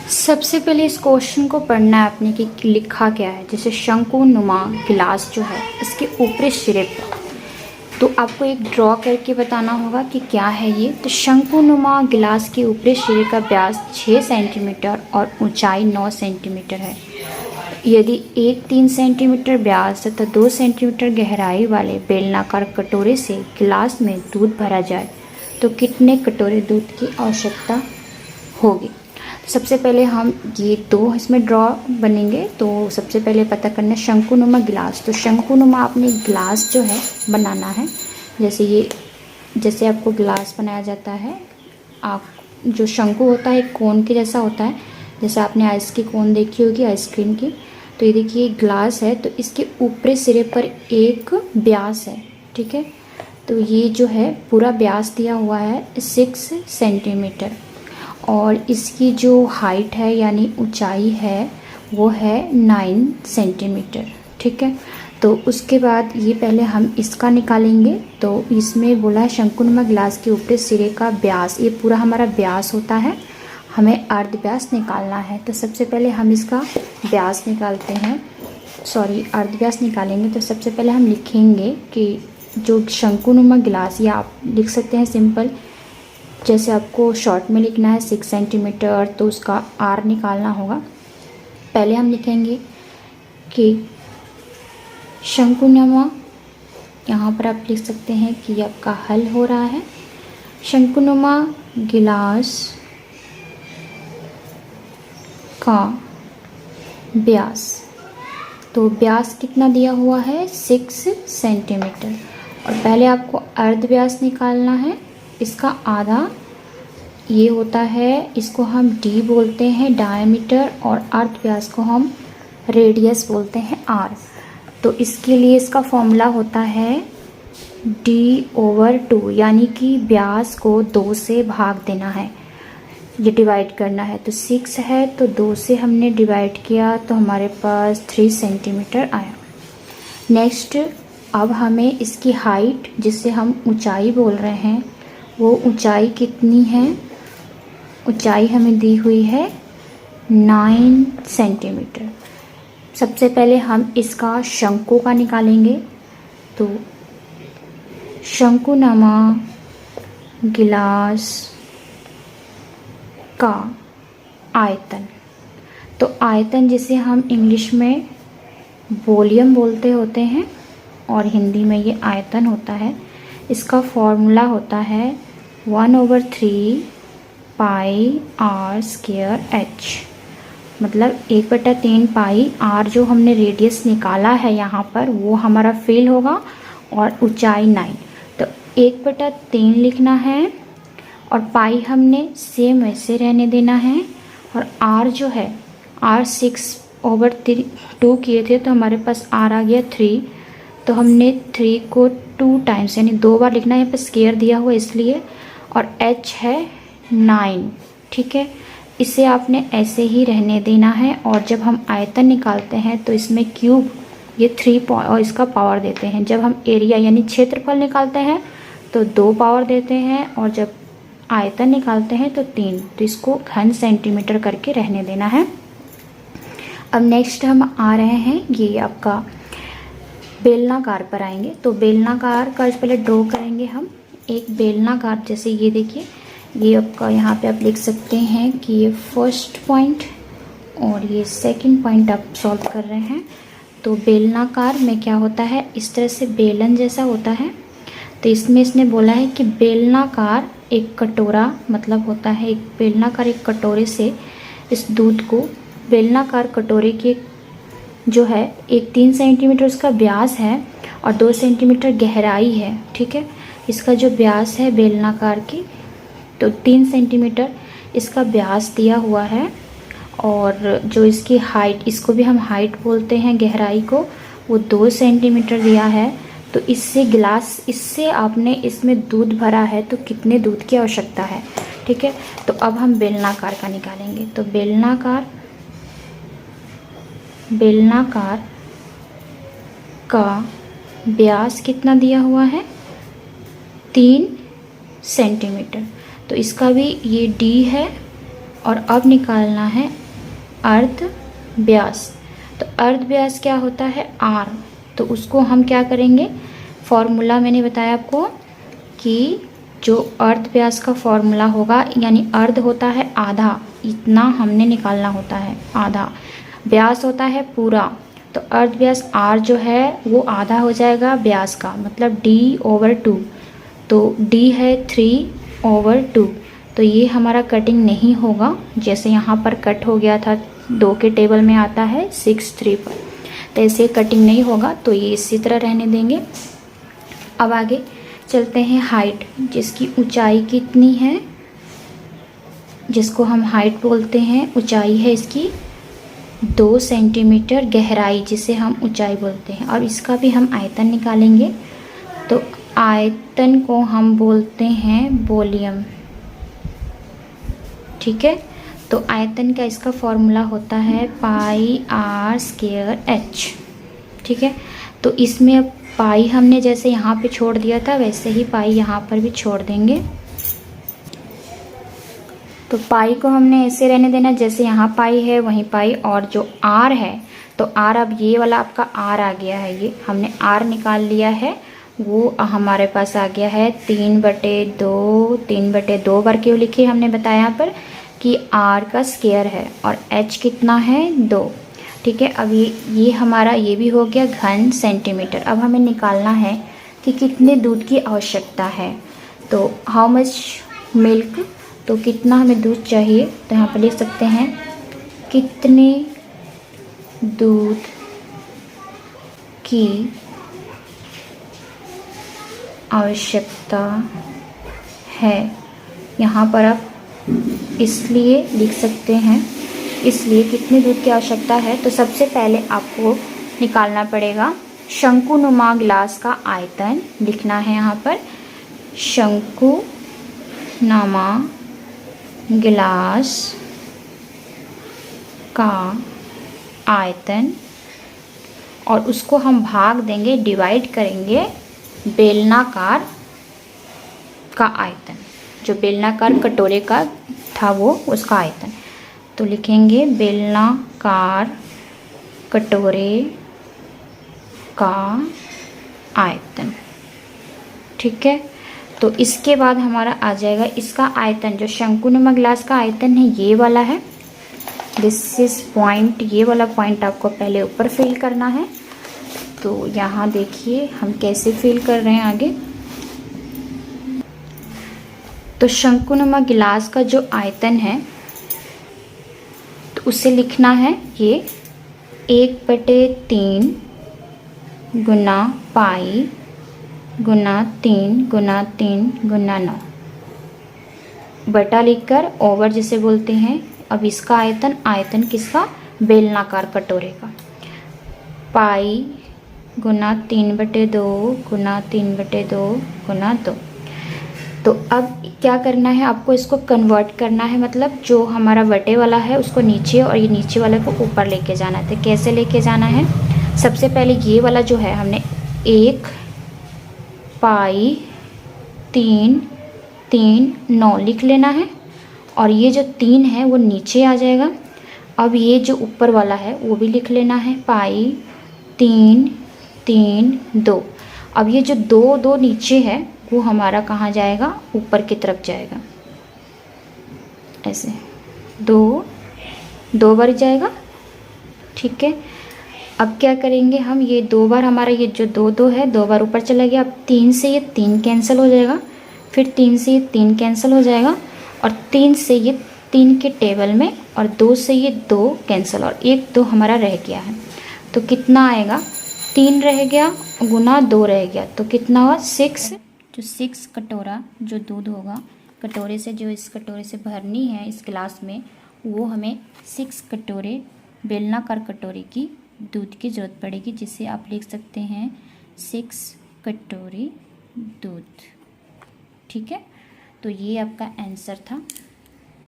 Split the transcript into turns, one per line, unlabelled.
सबसे पहले इस क्वेश्चन को पढ़ना है आपने कि लिखा क्या है। जैसे शंकुनुमा गिलास जो है इसके ऊपरी सिरे पर, तो आपको एक ड्रॉ करके बताना होगा कि क्या है ये। तो शंकुनुमा गिलास के ऊपरी सिरे का व्यास 6 सेंटीमीटर और ऊंचाई 9 सेंटीमीटर है। यदि एक 3 सेंटीमीटर व्यास तथा 2 सेंटीमीटर गहराई वाले बेलनाकार कटोरे से गिलास में दूध भरा जाए तो कितने कटोरे दूध की आवश्यकता होगी। सबसे पहले हम ये दो इसमें ड्रॉ बनेंगे। तो सबसे पहले पता करना है शंकुनुमा गिलास। तो शंकुनुमा आपने गिलास जो है बनाना है। जैसे आपको गिलास बनाया जाता है, आप जो शंकु होता है कोन के जैसा होता है, जैसे आपने आइस की कोन देखी होगी आइसक्रीम की। तो ये देखिए ग्लास है, तो इसके ऊपरी सिरे पर एक व्यास है, ठीक है। तो ये जो है पूरा व्यास दिया हुआ है 6 सेंटीमीटर और इसकी जो हाइट है यानी ऊंचाई है वो है 9 सेंटीमीटर, ठीक है। तो उसके बाद ये पहले हम इसका निकालेंगे। तो इसमें बोला है शंकुनुमा गिलास के ऊपरी सिरे का व्यास, ये पूरा हमारा व्यास होता है, हमें अर्ध व्यास निकालना है। तो सबसे पहले हम इसका व्यास निकालते हैं, अर्ध व्यास निकालेंगे। तो सबसे पहले हम लिखेंगे कि जो शंकुनुमा गिलास, या आप लिख सकते हैं सिंपल, जैसे आपको शॉर्ट में लिखना है 6 सेंटीमीटर तो उसका आर निकालना होगा। पहले हम लिखेंगे कि शंकुनुमा, यहाँ पर आप लिख सकते हैं कि आपका हल हो रहा है शंकुनुमा गिलास का व्यास। तो व्यास कितना दिया हुआ है 6 सेंटीमीटर और पहले आपको अर्ध व्यास निकालना है। इसका आधा ये होता है, इसको हम डी बोलते हैं डायमीटर, और अर्ध व्यास को हम रेडियस बोलते हैं आर। तो इसके लिए इसका फॉर्मूला होता है d/2, यानी कि व्यास को 2 से भाग देना है, ये डिवाइड करना है। तो 6 है तो 2 से हमने डिवाइड किया तो हमारे पास 3 सेंटीमीटर आया। नेक्स्ट अब हमें इसकी हाइट, जिसे हम ऊंचाई बोल रहे हैं, वो ऊंचाई कितनी है। ऊंचाई हमें दी हुई है 9 सेंटीमीटर। सबसे पहले हम इसका शंकु का निकालेंगे। तो शंकुनुमा गिलास का आयतन, तो आयतन जिसे हम इंग्लिश में वॉल्यूम बोलते होते हैं और हिंदी में ये आयतन होता है, इसका फॉर्मूला होता है 1/3 पाई आर स्क्वायर एच, मतलब 1/3 पाई आर जो हमने रेडियस निकाला है यहाँ पर वो हमारा फिल होगा और ऊंचाई 9। तो 1/3 लिखना है और पाई हमने सेम वैसे रहने देना है। और आर जो है आर 6/2 किए थे तो हमारे पास आर आ गया 3। तो हमने 3 को 2 टाइम्स यानी 2 बार लिखना है, यहाँ पर स्क्वायर दिया हुआ इसलिए। और एच है 9, ठीक है। इसे आपने ऐसे ही रहने देना है। और जब हम आयतन निकालते हैं तो इसमें क्यूब ये 3 और इसका पावर देते हैं। जब हम एरिया यानी क्षेत्रफल निकालते हैं तो 2 पावर देते हैं और जब आयतन निकालते हैं तो 3। तो इसको घन सेंटीमीटर करके रहने देना है। अब नेक्स्ट हम आ रहे हैं ये आपका बेलनाकार पर आएंगे। तो बेलनाकार का पहले ड्रॉ करेंगे हम एक बेलनाकार। जैसे ये देखिए, ये आपका यहाँ पे आप लिख सकते हैं कि ये फर्स्ट पॉइंट और ये सेकंड पॉइंट आप सॉल्व कर रहे हैं। तो बेलनाकार में क्या होता है, इस तरह से बेलन जैसा होता है। तो इसमें इसने बोला है कि बेलनाकार एक कटोरा, मतलब होता है एक बेलनाकार एक कटोरे से इस दूध को, बेलनाकार कटोरे के जो है एक 3 सेंटीमीटर उसका व्यास है और 2 सेंटीमीटर गहराई है, ठीक है। इसका जो व्यास है बेलनाकार की, तो 3 सेंटीमीटर इसका व्यास दिया हुआ है। और जो इसकी हाइट, इसको भी हम हाइट बोलते हैं गहराई को, वो 2 सेंटीमीटर दिया है। तो इससे आपने इसमें दूध भरा है तो कितने दूध की आवश्यकता है, ठीक है। तो अब हम बेलनाकार का निकालेंगे। तो बेलनाकार का व्यास कितना दिया हुआ है 3 सेंटीमीटर। तो इसका भी ये डी है और अब निकालना है अर्ध व्यास। तो अर्ध व्यास क्या होता है? आर। तो उसको हम क्या करेंगे, फॉर्मूला मैंने बताया आपको कि जो अर्ध व्यास का फॉर्मूला होगा, यानी अर्ध होता है आधा, इतना हमने निकालना होता है आधा, व्यास होता है पूरा। तो अर्ध व्यास आर जो है वो आधा हो जाएगा व्यास का, मतलब d/2। तो d है 3/2। तो ये हमारा कटिंग नहीं होगा, जैसे यहाँ पर कट हो गया था 2 के टेबल में आता है 6/3 पर, तो ऐसे कटिंग नहीं होगा, तो ये इसी तरह रहने देंगे। अब आगे चलते हैं हाइट, जिसकी ऊंचाई कितनी है, जिसको हम हाइट बोलते हैं। ऊंचाई है इसकी 2 सेंटीमीटर, गहराई जिसे हम ऊंचाई बोलते हैं। और इसका भी हम आयतन निकालेंगे। तो आयतन को हम बोलते हैं वॉल्यूम, ठीक है। तो आयतन का इसका फॉर्मूला होता है πr²h, ठीक है। तो इसमें अब पाई हमने जैसे यहाँ पे छोड़ दिया था, वैसे ही पाई यहाँ पर भी छोड़ देंगे। तो पाई को हमने ऐसे रहने देना, जैसे यहाँ पाई है वहीं पाई। और जो आर है, तो आर, अब ये वाला आपका आर आ गया है, ये हमने आर निकाल लिया है, वो हमारे पास आ गया है 3/2। 3/2 बार क्यों लिखी हमने बताया यहाँ पर कि आर का स्क्वायर है, और एच कितना है 2, ठीक है। अब ये हमारा ये भी हो गया घन सेंटीमीटर। अब हमें निकालना है कि कितने दूध की आवश्यकता है। तो हाउ मच मिल्क, तो कितना हमें दूध चाहिए, तो यहाँ पर लिख सकते हैं कितने दूध की आवश्यकता है। यहाँ पर आप इसलिए लिख सकते हैं, इसलिए कितने दूध की आवश्यकता है। तो सबसे पहले आपको निकालना पड़ेगा शंकुनुमा गिलास का आयतन, लिखना है यहाँ पर शंकुनुमा गिलास का आयतन, और उसको हम भाग देंगे, डिवाइड करेंगे बेलनाकार का आयतन, जो बेलनाकार कटोरे का था वो उसका आयतन। तो लिखेंगे बेलनाकार कटोरे का आयतन, ठीक है। तो इसके बाद हमारा आ जाएगा इसका आयतन, जो शंकुनुमा गिलास का आयतन है ये वाला है, दिस इज पॉइंट। ये वाला पॉइंट आपको पहले ऊपर फिल करना है। तो यहाँ देखिए हम कैसे फिल कर रहे हैं आगे। तो शंकुनुमा गिलास का जो आयतन है, तो उसे लिखना है ये 1/3 गुना पाई गुना 3 गुना 3 गुना 9, बटा लिखकर ओवर जिसे बोलते हैं। अब इसका आयतन, आयतन किसका, बेलनाकार कटोरे का, पाई गुना 3/2 गुना 3/2 गुना 2। तो अब क्या करना है, आपको इसको कन्वर्ट करना है, मतलब जो हमारा बटे वाला है उसको नीचे और ये नीचे वाले को ऊपर लेके जाना है। तो कैसे लेके जाना है, सबसे पहले ये वाला जो है हमने 1 पाई 3 3 9 लिख लेना है, और ये जो 3 है वो नीचे आ जाएगा। अब ये जो ऊपर वाला है वो भी लिख लेना है, पाई 3 3 2। अब ये जो 2 2 नीचे है वो हमारा कहाँ जाएगा, ऊपर की तरफ जाएगा, ऐसे 2 बार जाएगा, ठीक है। अब क्या करेंगे हम, ये 2 बार हमारा ये जो 2 2 है 2 बार ऊपर चला गया। अब 3 से ये 3 कैंसिल हो जाएगा, फिर 3 से ये 3 कैंसिल हो जाएगा, और 3 से ये 3 के टेबल में, और 2 से ये 2 कैंसिल, और 1 2 हमारा रह गया है। तो कितना आएगा, 3 रह गया गुना 2 रह गया, तो कितना हुआ 6। जो 6 कटोरा जो दूध होगा कटोरे से, जो इस कटोरे से भरनी है इस गिलास में, वो हमें 6 कटोरे बेलनाकार कटोरे की दूध की ज़रूरत पड़ेगी, जिसे आप लिख सकते हैं 6 कटोरी दूध, ठीक है। तो ये आपका आंसर था।